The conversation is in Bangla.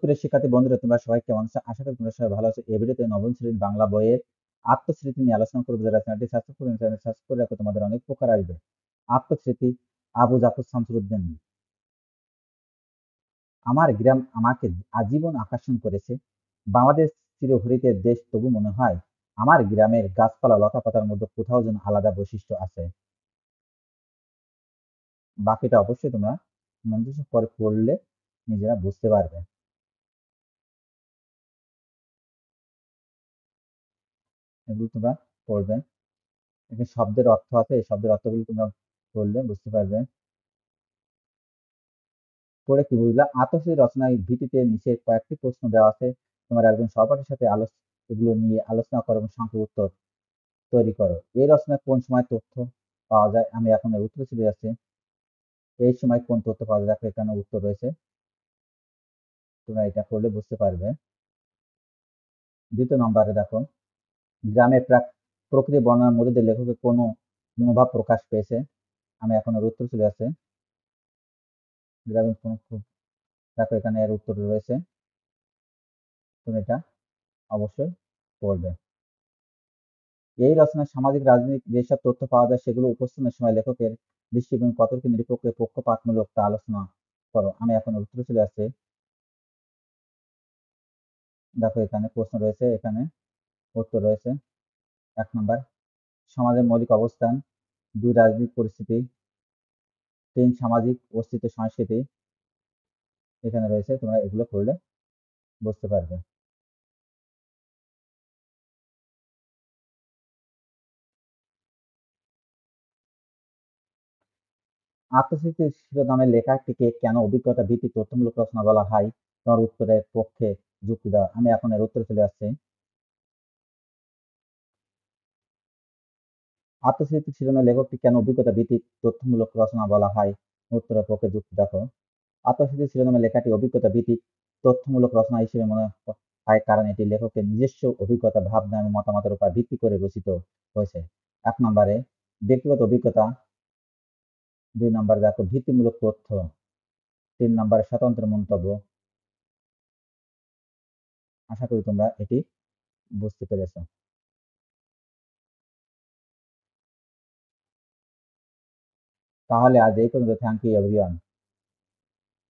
প্রিয় শিক্ষার্থী বন্ধুরা, তোমরা সবাই কেমন আছো? আশা করি তোমরা সবাই ভালো আছো। এই ভিডিওতে নবম শ্রেণীর বাংলা বইয়ের আত্মস্মৃতি নিয়ে আলোচনা করবো। যারা চ্যানেলটি সাবস্ক্রাইব করে রাখো, তোমাদের অনেক উপকার আসবে। আত্মস্মৃতি, আবু জাফর শামসুদ্দিন। আমার গ্রাম আমাকে আজীবন আকর্ষণ করেছে। বাংলাদেশ চিরহরিতের দেশ, তবু মনে হয় আমার গ্রামের গাছপালা লতাপাতার মধ্যে কোথাও যেন আলাদা বৈশিষ্ট্য আছে। বাকিটা অবশ্যই তোমরা মনোযোগ করে পড়লে নিজেরা বুঝতে পারবে। এগুলো তোমরা পড়বে। এখানে শব্দের অর্থ আছে, এই শব্দের অর্থগুলো তোমরা পড়লে বুঝতে পারবে। পড়ে কি বুঝলা? আতশী রচনার ভিত্তিতে নিচে কয়েকটি প্রশ্ন দেওয়া আছে। তোমার একজন সহপাঠীর সাথে এগুলো নিয়ে আলোচনা করো এবং সংক্ষেপে উত্তর তৈরি করো। এই রচনায় কোন সময় তথ্য পাওয়া যায়? আমি এখন এর উত্তর চলে যাচ্ছি। এই সময় কোন তথ্য পাওয়া যায়? দেখো এখানে উত্তর রয়েছে, তোমরা এটা পড়লে বুঝতে পারবে। দ্বিতীয় নম্বরে দেখো, গ্রামের প্রকৃতি বর্ণনার মধ্যে দিয়ে লেখকের কোনো মনোভাব প্রকাশ পেয়েছে? আমি এখন এর উত্তর চলে যাচ্ছে। গ্রামের কোন, দেখো এখানে এর উত্তর রয়েছে, তুমি এটা অবশ্যই পড়বে। এই রচনায় সামাজিক রাজনৈতিক যেসব তথ্য পাওয়া যায় সেগুলো উপস্থাপনের সময় লেখকের দৃষ্টিভঙ্গি কতটুকু নিরপেক্ষ পক্ষপাতমূলক তা আলোচনা করো। আমি এখন উত্তর চলে আসছি। দেখো এখানে প্রশ্ন রয়েছে, এখানে উত্তর রয়েছে। 1 নম্বর, সমাজের মৌলিক অবস্থান। 2, রাজনৈতিক পরিস্থিতি। 3, সামাজিক অস্তিত্ব সংস্কৃতি। এখানে রয়েছে, তোমরা এগুলো পড়লে বুঝতে পারবে। আত্মস্মৃতি শিরোনামের লেখাটিকে কেন অভিজ্ঞতা ভিত্তিক তথ্যমূলক রচনা বলা হয়? তোমার উত্তরের পক্ষে যুক্তি দাও। আমি এখন এর উত্তরে চলে আসছি। আত্মস্মৃতি শিরোনামের লেখকটি কেন অভিজ্ঞতা ভিত্তিক তথ্যমূলক রচনা বলা হয়? উত্তরের পক্ষে যুক্তি দেখো। আত্মস্মৃতি শিরোনামের লেখাটি অভিজ্ঞতা ভিত্তিক তথ্যমূলক রচনা হিসেবে মনে হয় কারণ এটি লেখকের নিজস্ব অভিজ্ঞতা, ভাবনা এবং মতামতের উপর ভিত্তি করে রচিত হয়েছে। 1 নম্বরে ব্যক্তিগত অভিজ্ঞতা। 2 নম্বরে দেখো ভিত্তিমূলক তথ্য। 3 নম্বরে স্বতন্ত্র মন্তব্য। আশা করি তোমরা এটি বুঝতে পেরেছো। তাহলে আজ এই পর্যন্ত। Thank you everyone.